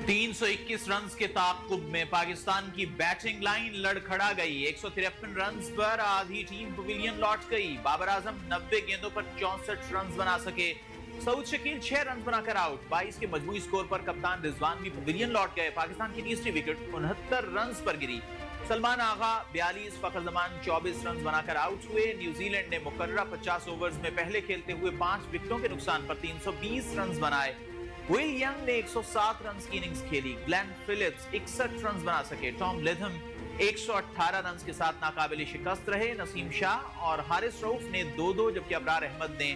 321 runs के ताक़ुब में पाकिस्तान की बैटिंग लाइन लड़खड़ा गई। 153 रन्स पर आधी टीम पवेलियन लौट गई। बाबर आजम 90 गेंदों पर 64 रन्स बना सके। सऊद शकील 6 रन्स बनाकर आउट। 22 के मजमूई स्कोर पर कप्तान रिजवान भी पवेलियन लौट गए। पाकिस्तान की तीसरी विकेट 69 रन्स पर गिरी। सलमान आगा 42, फखर जमान 24 रन्स बनाकर आउट हुए। न्यूजीलैंड ने मुकर्ररा 50 ओवर्स में पहले खेलते हुए 5 विकेटों के नुकसान पर 320 रन्स बनाए। विल यंग ने 107 रन्स की इनिंग्स खेली। ग्लेन फिलिप्स 61 रन्स बना सके। टॉम लेथम 118 रन्स के साथ नाकाबिल शिकस्त रहे। नसीम शाह और हारिस रऊफ ने 2-2 जबकि अबरार अहमद ने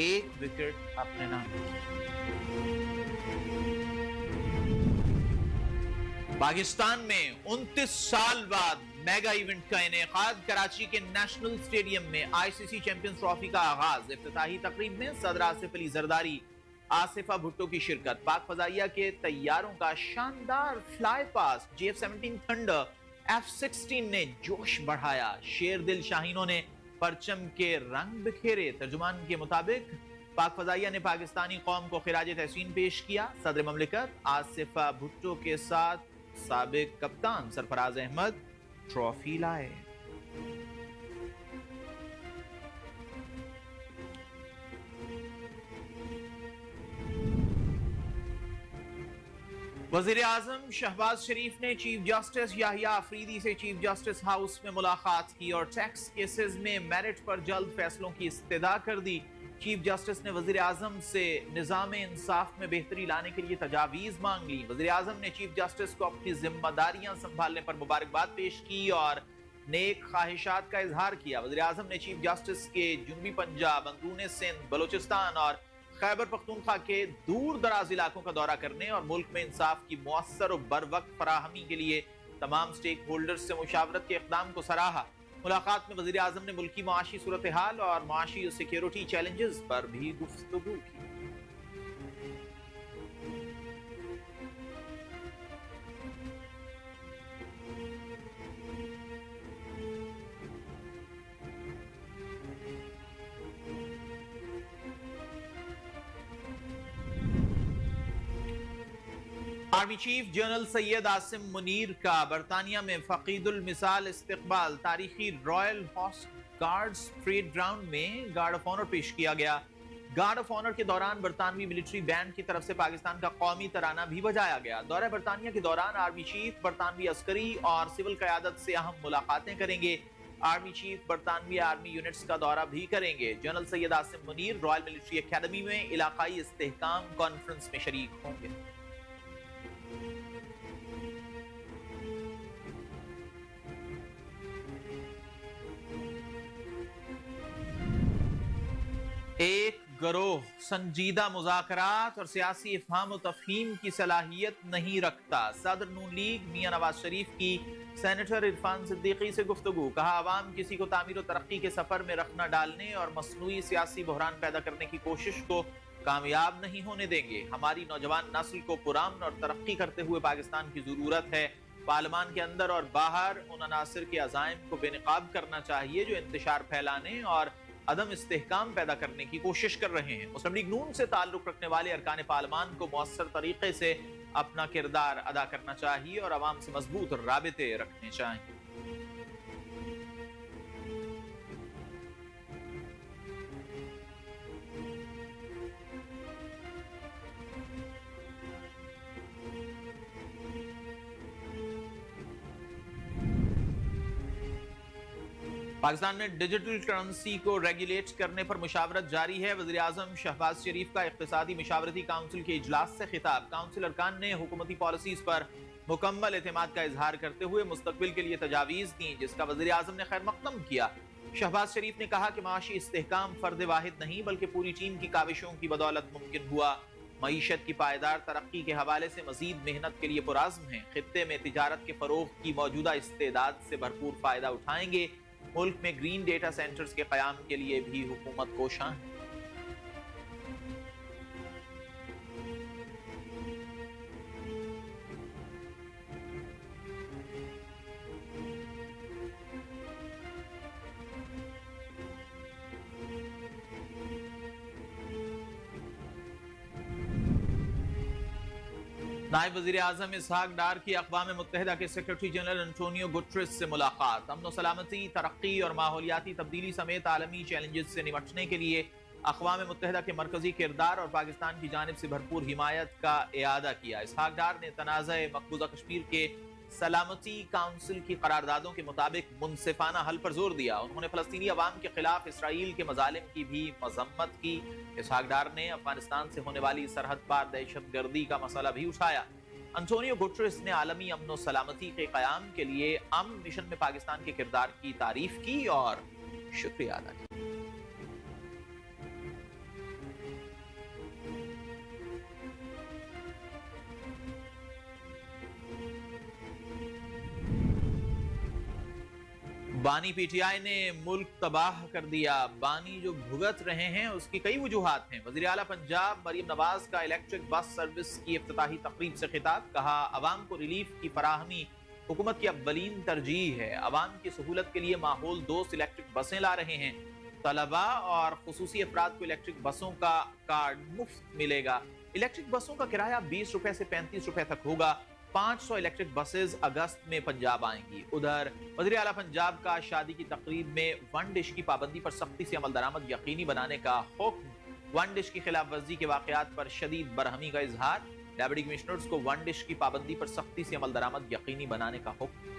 1 विकेट अपने नाम की। पाकिस्तान में 29 साल बाद मेगा इवेंट का इनेकाद। कराची के नेशनल स्टेडियम में आईसीसी चैंपियंस ट्रॉफी का आगाज। इफ्तिताही तकरीब में सदर आसिफ अली जरदारी, आसिफा भुट्टो की शिरकत। पाक फजाइया के तैयारों का शानदार फ्लाई पास। JF-17 थंडर F-16 ने जोश बढ़ाया। शेर दिल शाहीनों ने परचम के रंग बिखेरे। तर्जुमान के मुताबिक पाक फजाइया ने पाकिस्तानी कौम को खिराज तहसीन पेश किया। सदर ममलिकत आसिफा भुट्टो के साथ साबिक कप्तान सरफराज अहमद ट्रॉफी लाए। वजीर आजम शहबाज शरीफ ने चीफ जस्टिस याहिया अफरीदी से चीफ जस्टिस हाउस में मुलाकात की और टैक्स केसेस में मेरिट पर जल्द फैसलों की इस्तदा कर दी। चीफ जस्टिस ने वजीर आजम से निजाम इंसाफ में बेहतरी लाने के लिए तजावीज मांग ली। वजीर आजम ने चीफ जस्टिस को अपनी जिम्मेदारियां संभालने पर मुबारकबाद पेश की और नेक ख्वाहिशात का इजहार किया। वजीर आजम ने चीफ जस्टिस के जनूबी पंजाब, अंदरूनी सिंध, बलोचिस्तान और खैबर पख्तूनख्वा के दूर दराज इलाकों का दौरा करने और मुल्क में इंसाफ की मुअस्सर और बर वक्त फराहमी के लिए तमाम स्टेक होल्डर्स से मुशावरत के इक़दाम को सराहा। मुलाकात में वज़ीर आज़म ने मुल्की माशी सूरत हाल और माशी और सिक्योरिटी चैलेंजेस पर भी गुफ्तगू की। Army chief general Syed Asim Munir का बरतानिया में फकीदुल मिसाल इस्तकबाल। तारीखी royal horse guards parade ground में गार्ड ऑफ ऑनर पेश किया गया। गार्ड ऑफ ऑनर के दौरान बरतानवी मिलिट्री बैंड की तरफ से पाकिस्तान का कौमी तराना भी बजाया गया। दौरे बरतानिया के दौरान आर्मी चीफ बरतानवी अस्करी और सिविल क़यादत से अहम मुलाकातें करेंगे। आर्मी चीफ बरतानवी आर्मी यूनिट्स का दौरा भी करेंगे। General Syed Asim Munir royal military academy में इलाकाई इस्तेहकाम कॉन्फ्रेंस में शरीक होंगे। एक गरोह संजीदा मुज़ाकरात और सियासी इफ़हाम और तफ़हीम की सलाहियत नहीं रखता। सदर नून लीग मियां नवाज शरीफ की सेनेटर इरफान सिद्दीकी से गुफ्तगू। कहा, अवाम किसी को तामीर और तरक्की के सफ़र में रखना डालने और मसनूई सियासी बहरान पैदा करने की कोशिश को कामयाब नहीं होने देंगे। हमारी नौजवान नस्ल को पुरान और तरक्की करते हुए पाकिस्तान की ज़रूरत है। पार्लियामान के अंदर और बाहर उन अनासिर के अज़ाइम को बेनकाब करना चाहिए जो इंतशार फैलाने और अदम इस्तेहकाम पैदा करने की कोशिश कर रहे हैं। मुस्लिम लीग नून से ताल्लुक रखने वाले अरकान पार्लियामान को मुअस्सर तरीके से अपना किरदार अदा करना चाहिए और अवाम से मजबूत राबिते रखने चाहिए। पाकिस्तान में डिजिटल करेंसी को रेगुलेट करने पर मुशावरत जारी है। वज़ीर आज़म शहबाज शरीफ का इक़्तिसादी मशावरती काउंसिल के इजलास से खिताब। काउंसिल अरकान ने हुकूमती पॉलिसीज पर मुकम्मल एतमाद का इजहार करते हुए मुस्तकबिल के लिए तजावीज़ दी, जिसका वज़ीर आज़म ने खैर मक़दम किया। शहबाज शरीफ ने कहा कि माशी इस्तेहकाम फ़र्द वाहिद नहीं बल्कि पूरी टीम की काविशों की बदौलत मुमकिन हुआ। मईशत की पायदार तरक्की के हवाले से मज़ीद मेहनत के लिए पुराज़्म हैं। खित्ते में तिजारत के फ़रोग़ की मौजूदा इस्तेदाद से भरपूर फ़ायदा उठाएंगे। मुल्क में ग्रीन डेटा सेंटर्स के क़याम के लिए भी हुकूमत कोशां है। नायब वज़ीर आज़म इसहाक डार की अक़वाम मुत्तहिदा के सेक्रेटरी जनरल एंटोनियो गुटरेस से मुलाकात। अमन सलामती, तरक्की और माहौलियाती तब्दीली समेत आलमी चैलेंजेस से निपटने के लिए अक़वाम मुत्तहिदा के मरकजी किरदार और पाकिस्तान की जानिब से भरपूर हिमायत का इआदा किया। इसहाक डार ने तनाज़ा मकबूजा कश्मीर के सलामती काउंसिल की करारदादों के मुताबिक मुनसिफाना हल पर जोर दिया। उन्होंने फ़लस्तीनी अवाम के खिलाफ इसराइल के मजालिम की भी मजम्मत की। इसहाक डार ने अफगानिस्तान से होने वाली सरहद पार दहशत गर्दी का मसला भी उठाया। एंटोनियो गुटरेस ने आलमी अमन और सलामती के क़याम के लिए अमन मिशन में पाकिस्तान के किरदार की तारीफ की और शुक्रिया अदा किया। बानी पीटीआई ने मुल्क तबाह कर दिया। बानी जो भुगत रहे हैं उसकी कई वजूहात हैं। वज़ीर आला पंजाब मरियम नवाज का इलेक्ट्रिक बस सर्विस की इफ्तिताही तकरीब से खिताब। कहा, अवाम को रिलीफ की फराहमी हुकूमत की अव्वलीन तरजीह है। अवाम की सहूलत के लिए माहौल दोस्त इलेक्ट्रिक बसें ला रहे हैं। तलबा और खुसूसी अफराद को इलेक्ट्रिक बसों का कार्ड मुफ्त मिलेगा। इलेक्ट्रिक बसों का किराया 20 रुपए से 35 रुपए तक होगा। 500 इलेक्ट्रिक बसेस अगस्त में पंजाब आएंगी। उधर वज़ीर आला पंजाब का शादी की तकरीब में वन डिश की पाबंदी पर सख्ती से अमल दरामद यकीनी बनाने का हुक्म। वन डिश की खिलाफ वर्जी के वाकयात पर शदीद बरहमी का इजहार। डेप्यूटी कमिश्नर्स को वन डिश की पाबंदी पर सख्ती से अमल दरामद यकीनी बनाने का हुक्म।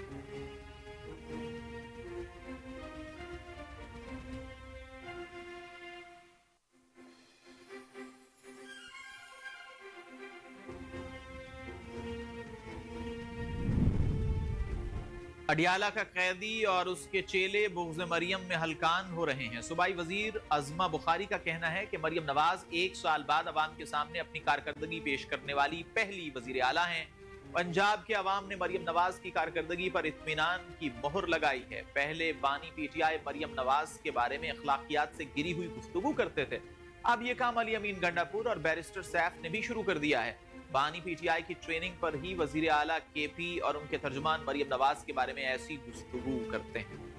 अडियाला का कैदी और उसके चेले बुग़्ज़ मरियम में हलकान हो रहे हैं। सूबाई वजीर अज़मा बुखारी का कहना है कि मरियम नवाज 1 साल बाद अवाम के सामने अपनी कारकर्दगी पेश करने वाली पहली वजीर आला हैं। पंजाब के अवाम ने मरियम नवाज की कारकर्दगी पर इत्मीनान की मोहर लगाई है। पहले बानी पीटीआई मरियम नवाज के बारे में अखलाकियात से गिरी हुई गुफ्तगू करते थे। अब ये काम अली अमीन गंडापुर और बैरिस्टर सैफ ने भी शुरू कर दिया है। बानी पीटीआई की ट्रेनिंग पर ही वजीर आला केपी और उनके तर्जुमान मरियम नवाज के बारे में ऐसी गुफ्तगू करते हैं।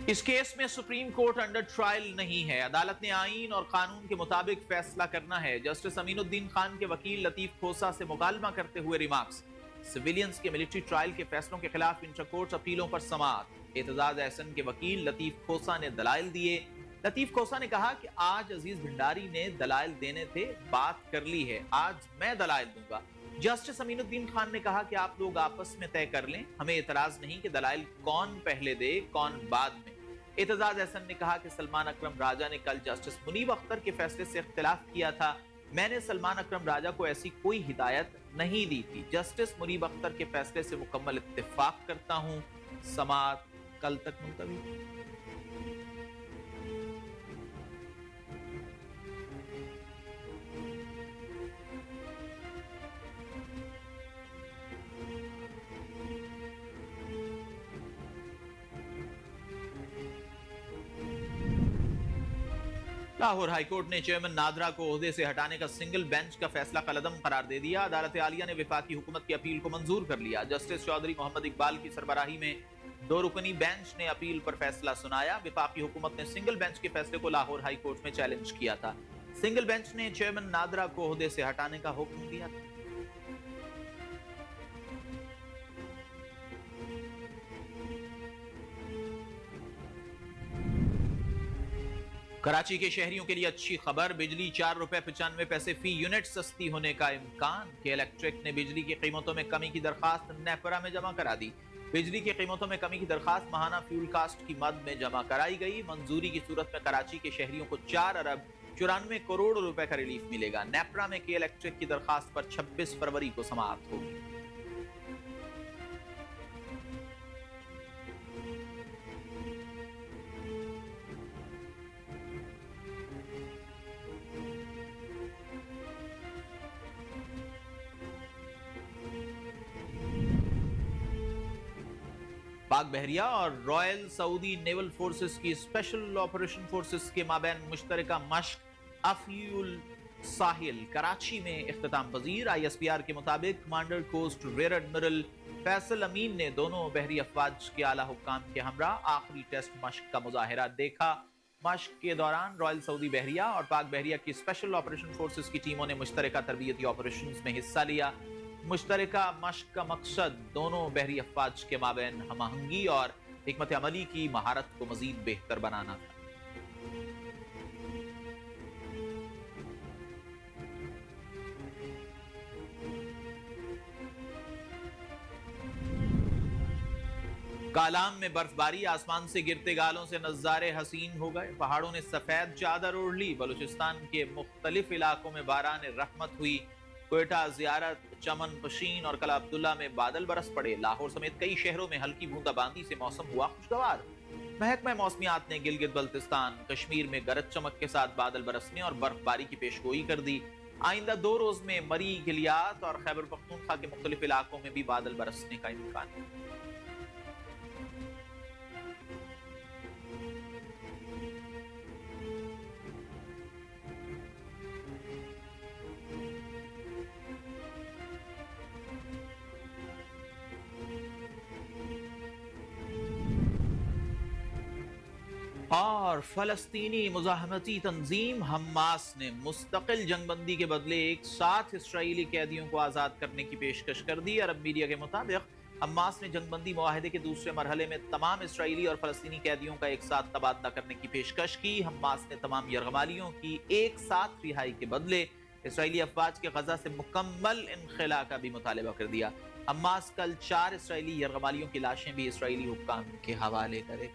इस केस में सुप्रीम कोर्ट अंडर ट्रायल नहीं है। अदालत ने आईन और कानून के मुताबिक फैसला करना है। जस्टिस अमीनुद्दीन खान के वकील लतीफ खोसा से मुकालमा करते हुए रिमार्क्स। सिविलियंस के मिलिट्री ट्रायल के फैसलों के खिलाफ इंटरकोर्ट अपीलों पर समाअत। एतजाज एहसन के वकील लतीफ खोसा ने दलाइल दिए। लतीफ खोसा ने कहा कि आज अजीज भंडारी ने दलाइल देने थे, बात कर ली है, आज मैं दलाइल दूंगा। जस्टिस अमीनुद्दीन खान ने कहा कि आप लोग आपस में तय कर लें, हमें एतराज नहीं कि दलाइल कौन पहले दे कौन बाद में। एतजाज एहसन ने कहा कि सलमान अकरम राजा ने कल जस्टिस मुनीब अख्तर के फैसले से इख्तिलाफ किया था। मैंने सलमान अकरम राजा को ऐसी कोई हिदायत नहीं दी थी। जस्टिस मुनीब अख्तर के फैसले से मुकम्मल इत्तेफाक करता हूं। समाअत कल तक मुलतवी। लाहौर हाईकोर्ट ने चेयरमैन नादरा को ओहदे से हटाने का सिंगल बेंच का फैसला कलअदम करार दे दिया। अदालत आलिया ने वफाकी हुकूमत की अपील को मंजूर कर लिया। जस्टिस चौधरी मोहम्मद इकबाल की सरबराही में 2 रुकनी बेंच ने अपील पर फैसला सुनाया। वफाकी हुकूमत ने सिंगल बेंच के फैसले को लाहौर हाई कोर्ट में चैलेंज किया था। सिंगल बेंच ने चेयरमैन नादरा को ओहदे से हटाने का हुक्म दिया था। कराची के शहरियों के लिए अच्छी खबर, बिजली 4 रुपए 95 पैसे फी यूनिट सस्ती होने का इम्कान। के इलेक्ट्रिक ने बिजली की कीमतों में कमी की दरखास्त नेपरा में जमा करा दी। बिजली की कीमतों में कमी की दरखास्त माहाना फ्यूल कास्ट की मद में जमा कराई गई। मंजूरी की सूरत में कराची के शहरियों को 4 अरब 94 करोड़ रुपए का रिलीफ मिलेगा। नेपरा में के इलेक्ट्रिक की दरखास्त पर 26 फरवरी को समाअत होगी। पाक बहरिया और रॉयल सऊदी नेवल फोर्सेस की स्पेशल ऑपरेशन फोर्सेस के माबैन मुश्तरका मश्क अफ्यूल ساحل کراچی میں اختتام پذیر۔ ISPR کے مطابق commander coast rear admiral Faisal Amin نے دونوں بحری افواج کے اعلیٰ حکام کے ہمراہ آخری ٹیسٹ مشق کا مظاہرہ دیکھا۔ مشق کے دوران رائل سعودی بحریہ اور پاک بحریہ کی اسپیشل آپریشن فورسز کی ٹیموں نے مشترکہ تربیتی آپریشنز میں حصہ لیا۔ مشترکہ مشق کا مقصد دونوں بحری افواج کے مابین ہم آہنگی اور حکمت عملی کی مہارت کو مزید بہتر بنانا تھا۔ کالام میں برف باری، آسمان سے گرتے گالوں سے نظارے حسین ہو گئے۔ پہاڑوں نے سفید چادر اوڑھ لی۔ بلوچستان کے مختلف علاقوں میں باران رحمت ہوئی۔ کوئٹہ، زیارت، چمن، پشین اور کلا عبداللہ میں بادل برس پڑے۔ لاہور سمیت کئی شہروں میں ہلکی بوندا باندی سے موسم ہوا خوشگوار۔ محکمہ موسمیات نے گلگت بلتستان، کشمیر میں گرج چمک کے ساتھ بادل برسنے اور برف باری کی پیشگوئی کر دی۔ آئندہ 2 روز میں مری، گلیات اور خیبر پختونخوا کے مختلف علاقوں میں بھی بادل برسنے کا امکان ہے۔ اور فلسطینی مزاحمتی تنظیم حماس نے مستقل جنگ بندی کے بدلے ایک ساتھ اسرائیلی قیدیوں کو آزاد کرنے کی پیشکش کر دی۔ عرب میڈیا کے مطابق حماس نے جنگ بندی معاہدے کے دوسرے مرحلے میں تمام اسرائیلی اور فلسطینی قیدیوں کا ایک ساتھ تبادلہ کرنے کی پیشکش کی۔ حماس نے تمام یرغمالیوں کی ایک ساتھ رہائی کے بدلے اسرائیلی افواج کے غزہ سے مکمل انخلاء کا بھی مطالبہ کر دیا۔ حماس کل 4 اسرائیلی یرغمالیوں کی لاشیں بھی اسرائیلی حکام کے حوالے کرے۔